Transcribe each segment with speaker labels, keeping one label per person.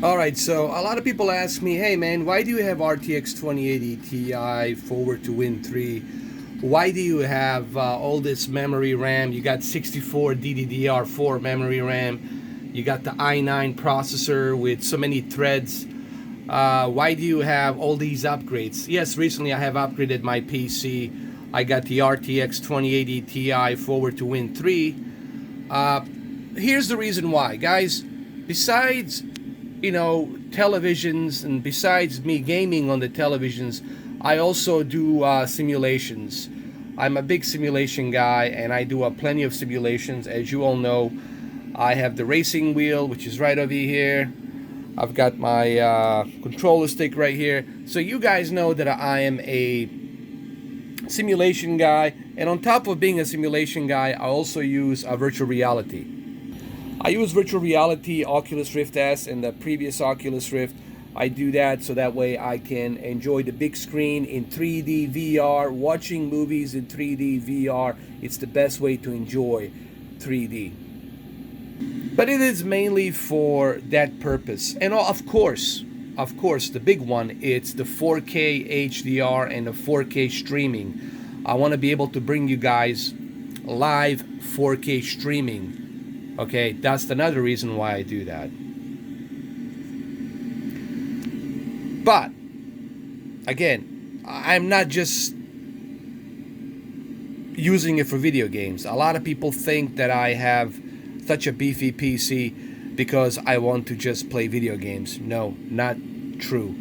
Speaker 1: Alright, so a lot of people ask me, hey man, why do you have RTX 2080 Ti forward to Win 3? Why do you have all this memory RAM? You got 64 DDR4 memory RAM. You got the i9 processor with so many threads. Why do you have all these upgrades? Yes, recently I have upgraded my PC. I got the RTX 2080 Ti forward to Win 3. Here's the reason why, guys. Besides televisions, and besides me gaming on the televisions, I also do simulations. I'm a big simulation guy, and I do plenty of simulations. As you all know, I have the racing wheel, which is right over here. I've got my controller stick right here. So you guys know that I am a simulation guy, and on top of being a simulation guy, I also use virtual reality. I use virtual reality, Oculus Rift S, and the previous Oculus Rift. I do that so that way I can enjoy the big screen in 3D VR, watching movies in 3D VR. It's the best way to enjoy 3D. But it is mainly for that purpose. And of course, the big one, it's the 4K HDR and the 4K streaming. I want to be able to bring you guys live 4K streaming. Okay, that's another reason why I do that. But again, I'm not just using it for video games. A lot of people think that I have such a beefy PC because I want to just play video games. No, not true.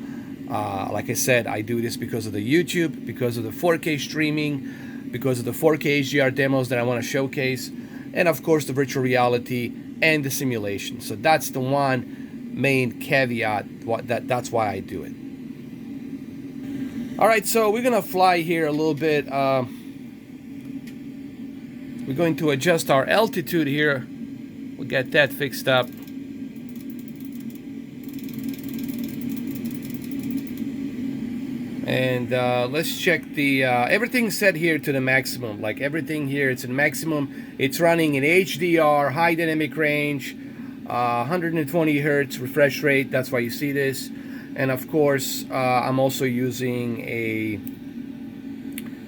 Speaker 1: Like I said, I do this because of the YouTube, because of the 4K streaming, because of the 4K HDR demos that I want to showcase, and of course the virtual reality and the simulation. So that's the one main caveat, that's why I do it. Alright, so we're gonna fly here a little bit. We're going to adjust our altitude here. We'll get that fixed up. And let's check the everything's set here to the maximum. Like everything here, it's in maximum. It's running in HDR, high dynamic range, 120 hertz refresh rate. That's why you see this. And of course, I'm also using a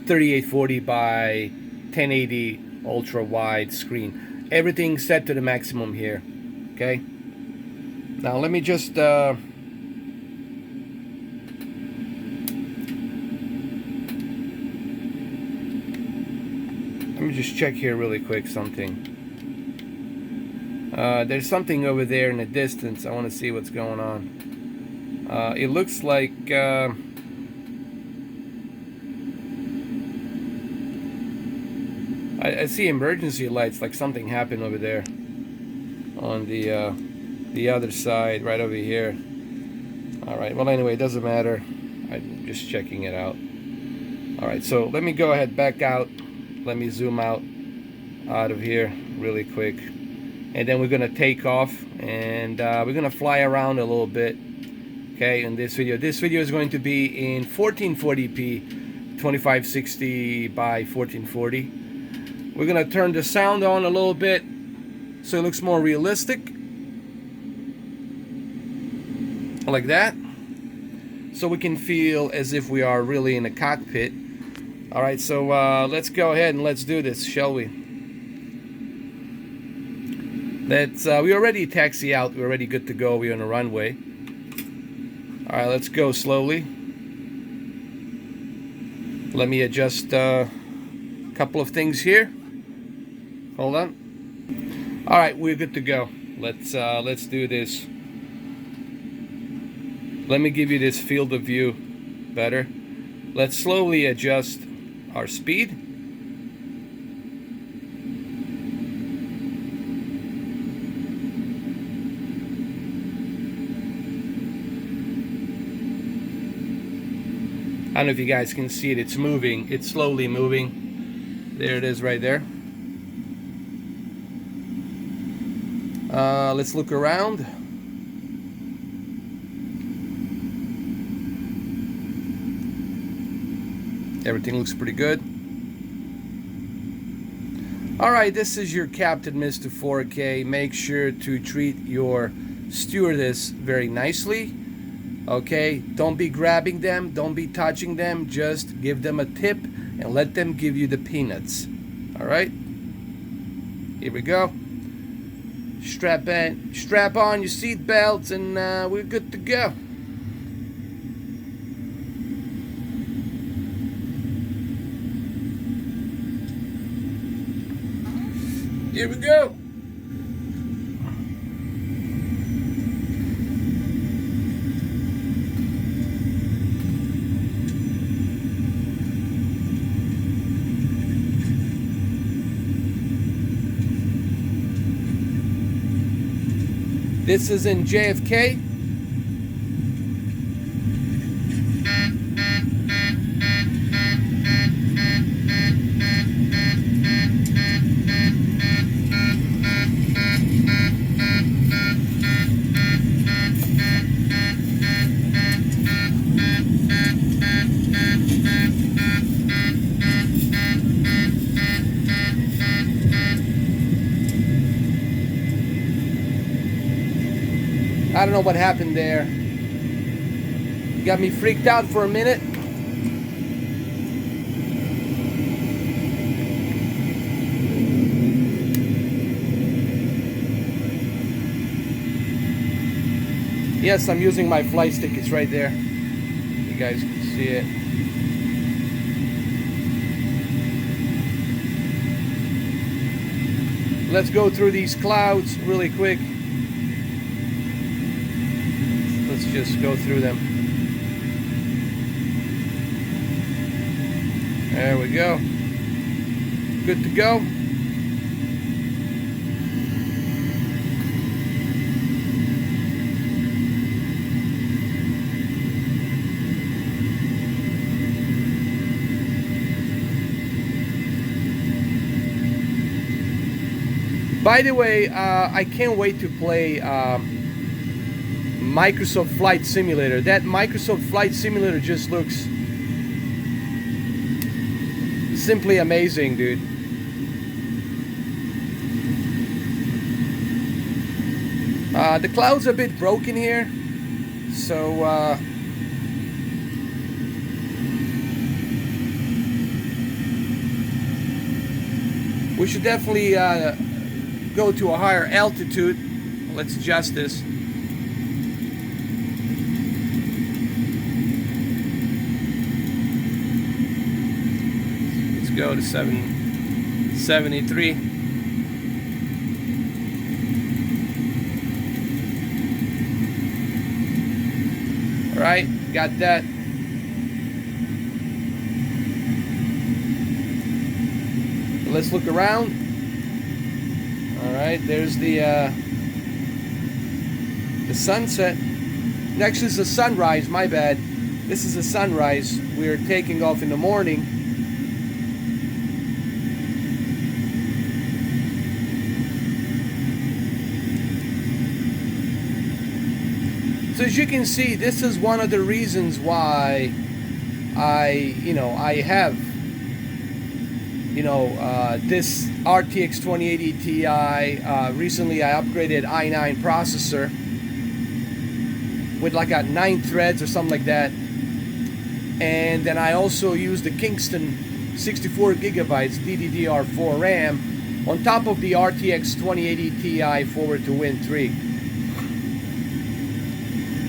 Speaker 1: 3840 by 1080 ultra wide screen. Everything's set to the maximum here. Okay. Now let me just check here really quick something. There's something over there in the distance. I want to see what's going on. It looks like I see emergency lights, like something happened over there on the other side, right over here. Alright, well anyway, it doesn't matter. I'm just checking it out. Alright, so let me go ahead, back out. Let me zoom out of here really quick, and then we're gonna take off, and we're gonna fly around a little bit. Okay, in this video is going to be in 1440p, 2560 by 1440. We're gonna turn the sound on a little bit so it looks more realistic, like that, so we can feel as if we are really in a cockpit. Alright, so let's go ahead and let's do this, shall we? We already taxi out, we're already good to go, we're on a runway. Alright, let's go slowly. Let me adjust a couple of things here. Hold on. Alright, we're good to go. Let's do this. Let me give you this field of view better. Let's slowly adjust our speed. I don't know if you guys can see it, it's moving, it's slowly moving. There it is right there. Let's look around. Everything looks pretty good. Alright, this is your Captain Mr. 4K. Make sure to treat your stewardess very nicely. Okay, don't be grabbing them, don't be touching them, just give them a tip and let them give you the peanuts. All right, here we go. Strap on your seat belts, and we're good to go. Here we go. This is in JFK. I don't know what happened there. You got me freaked out for a minute. Yes, I'm using my flight stick. It's right there. You guys can see it. Let's go through these clouds really quick. Let's just go through them. There we go. Good to go. By the way, I can't wait to play Microsoft Flight Simulator. That Microsoft Flight Simulator just looks simply amazing, dude. The cloud's a bit broken here, so we should definitely go to a higher altitude. Let's adjust this. Let's go to 773. All right, got that. Let's look around. All right, there's the sunset. Next is the sunrise. My bad. This is the sunrise. We're taking off in the morning. So as you can see, this is one of the reasons why I have this RTX 2080 Ti. Recently I upgraded i9 processor with like a 9 threads or something like that, and then I also used the Kingston 64 gigabytes DDR4 RAM on top of the RTX 2080 Ti Forward to Win 3.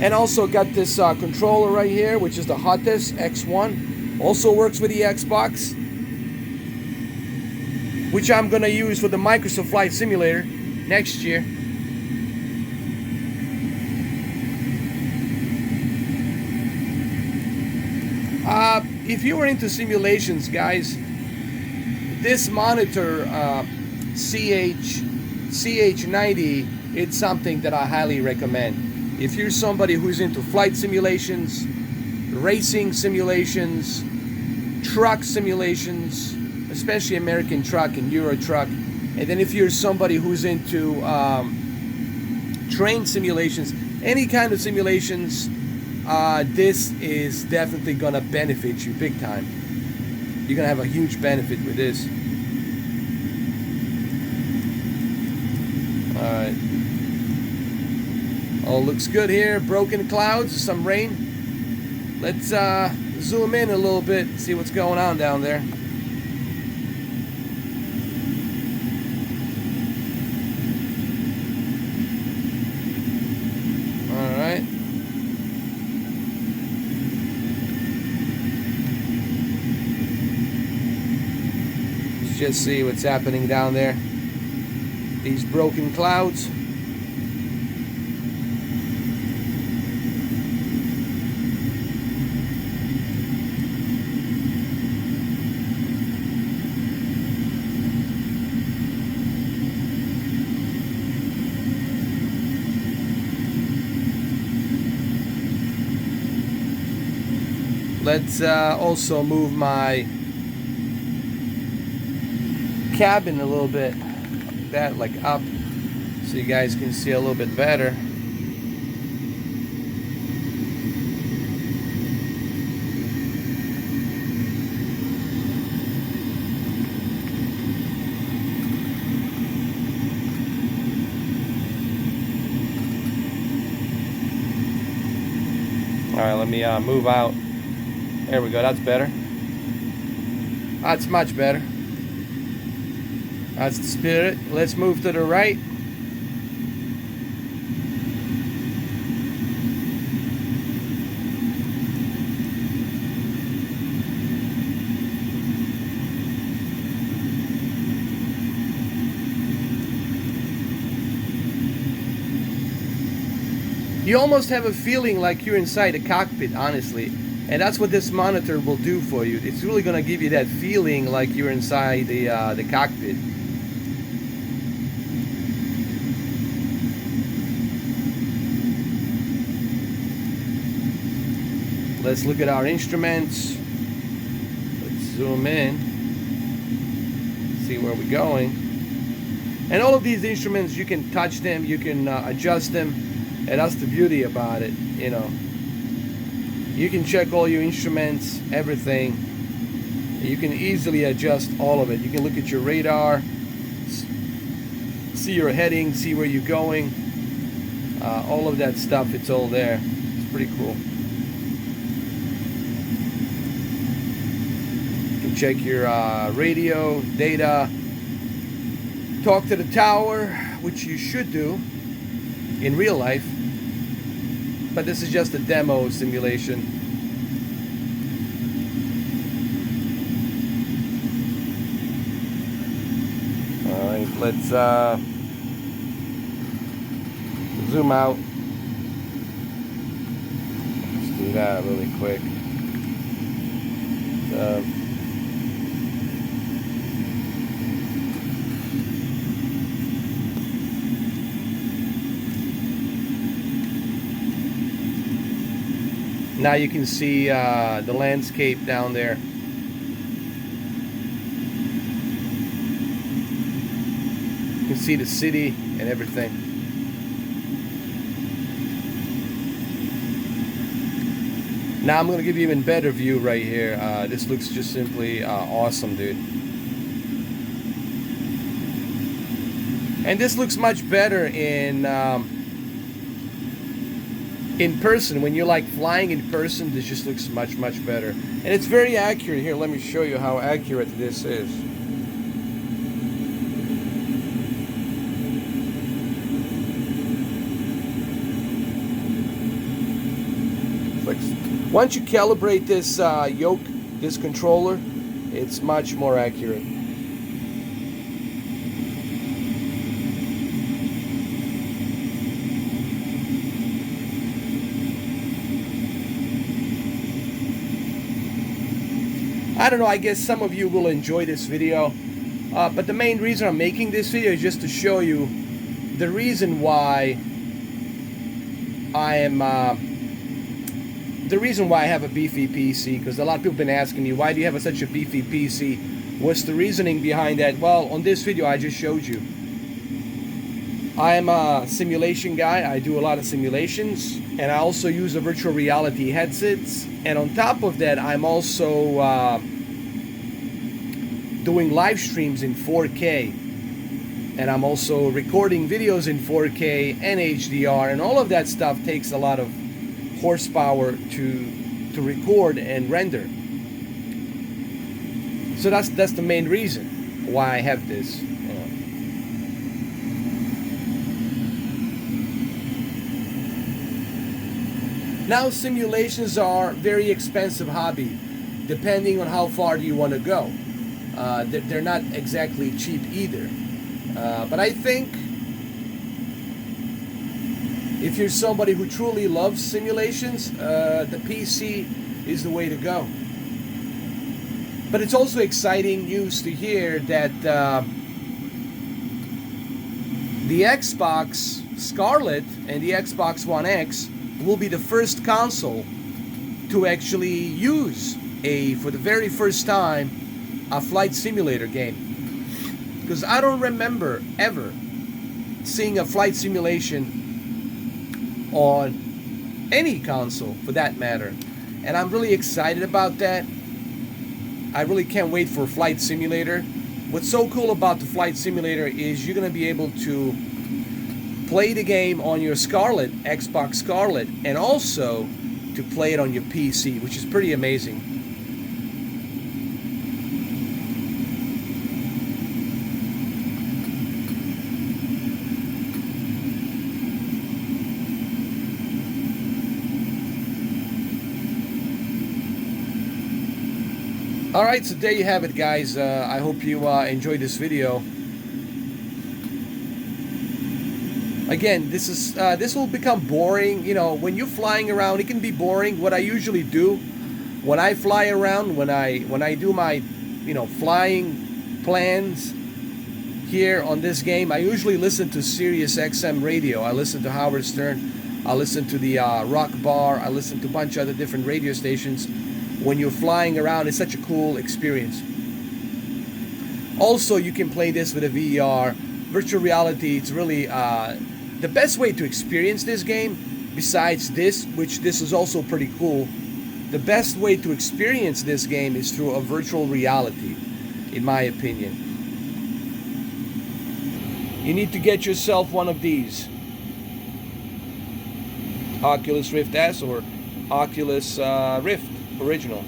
Speaker 1: And also got this controller right here, which is the Hottest X1. Also works with the Xbox, which I'm gonna use for the Microsoft Flight Simulator next year. If you were into simulations, guys, this monitor CH90, it's something that I highly recommend. If you're somebody who's into flight simulations, racing simulations, truck simulations, especially American truck and Euro truck, and then if you're somebody who's into train simulations, any kind of simulations, this is definitely gonna benefit you big time. You're gonna have a huge benefit with this. All right. All looks good here. Broken clouds, some rain. Let's zoom in a little bit, see what's going on down there. All right. Let's just see what's happening down there. These broken clouds. Let's also move my cabin a little bit, like that, like up, so you guys can see a little bit better. All right, let me move out. There we go, that's better. That's much better. That's the spirit. Let's move to the right. You almost have a feeling like you're inside a cockpit, honestly. And that's what this monitor will do for you. It's really going to give you that feeling like you're inside the cockpit. Let's look at our instruments. Let's zoom in. See where we're going. And all of these instruments, you can touch them, you can adjust them. And that's the beauty about it, you know. You can check all your instruments, everything. You can easily adjust all of it. You can look at your radar, see your heading, see where you're going. All of that stuff, it's all there. It's pretty cool. You can check your radio, data, talk to the tower, which you should do in real life. But this is just a demo simulation. All right, let's zoom out. Let's do that really quick. Now you can see the landscape down there. You can see the city and everything. Now I'm going to give you an even better view right here. This looks just simply awesome, dude. And this looks much better in person. When you're like flying in person, this just looks much better, and it's very accurate. Here, let me show you how accurate this is. Like, once you calibrate this yoke, this controller, it's much more accurate. I don't know, I guess some of you will enjoy this video, but the main reason I'm making this video is just to show you the reason why I have a beefy PC, because a lot of people have been asking me, why do you have such a beefy PC? What's the reasoning behind that? Well, on this video I just showed you. I'm a simulation guy. I do a lot of simulations, and I also use a virtual reality headsets. And on top of that, I'm also doing live streams in 4K. and I'm also recording videos in 4K and HDR, and all of that stuff takes a lot of horsepower to record and render. So that's the main reason why I have this. Now, simulations are very expensive hobby, depending on how far do you want to go. They're not exactly cheap either. But I think if you're somebody who truly loves simulations, the PC is the way to go. But it's also exciting news to hear that the Xbox Scarlett and the Xbox One X will be the first console to actually use for the very first time, a flight simulator game. Because I don't remember ever seeing a flight simulation on any console for that matter. And I'm really excited about that. I really can't wait for Flight Simulator. What's so cool about the Flight Simulator is you're going to be able to play the game on your Scarlett, Xbox Scarlett, and also to play it on your PC, which is pretty amazing. Alright, so there you have it, guys. I hope you enjoyed this video. Again, this will become boring. You know, when you're flying around, it can be boring. What I usually do when I fly around, when I do my, flying plans here on this game, I usually listen to Sirius XM radio. I listen to Howard Stern. I listen to the Rock Bar. I listen to a bunch of other different radio stations. When you're flying around, it's such a cool experience. Also, you can play this with a VR. Virtual reality, it's really the best way to experience this game, besides this, which this is also pretty cool. The best way to experience this game is through a virtual reality, in my opinion. You need to get yourself one of these. Oculus Rift S or Oculus Rift Original.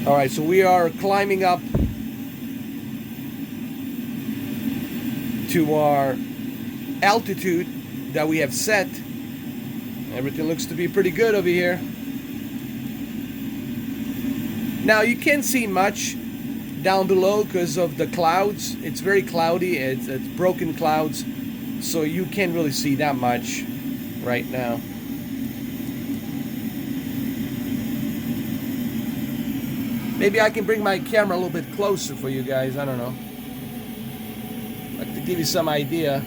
Speaker 1: Alright, so we are climbing up to our altitude that we have set. Everything looks to be pretty good over here. Now you can't see much down below because of the clouds. It's very cloudy. It's broken clouds, so you can't really see that much right now. Maybe I can bring my camera a little bit closer for you guys. I don't know, like to give you some idea.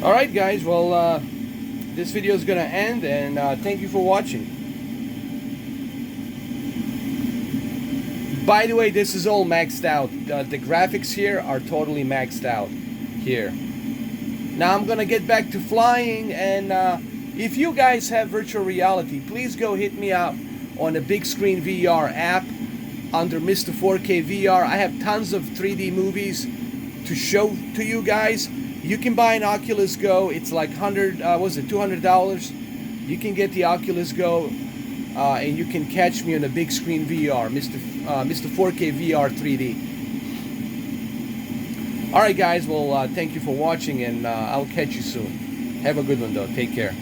Speaker 1: Alright guys, well this video is gonna end, and thank you for watching. By the way, this is all maxed out. The graphics here are totally maxed out here. Now I'm gonna get back to flying, and if you guys have virtual reality, please go hit me up on the Big Screen VR app under Mr. 4K VR. I have tons of 3D movies to show to you guys. You can buy an Oculus Go. It's like $200. You can get the Oculus Go, and you can catch me on a Big Screen VR, Mr. 4K VR 3D. Alright guys, well thank you for watching, and I'll catch you soon. Have a good one though. Take care.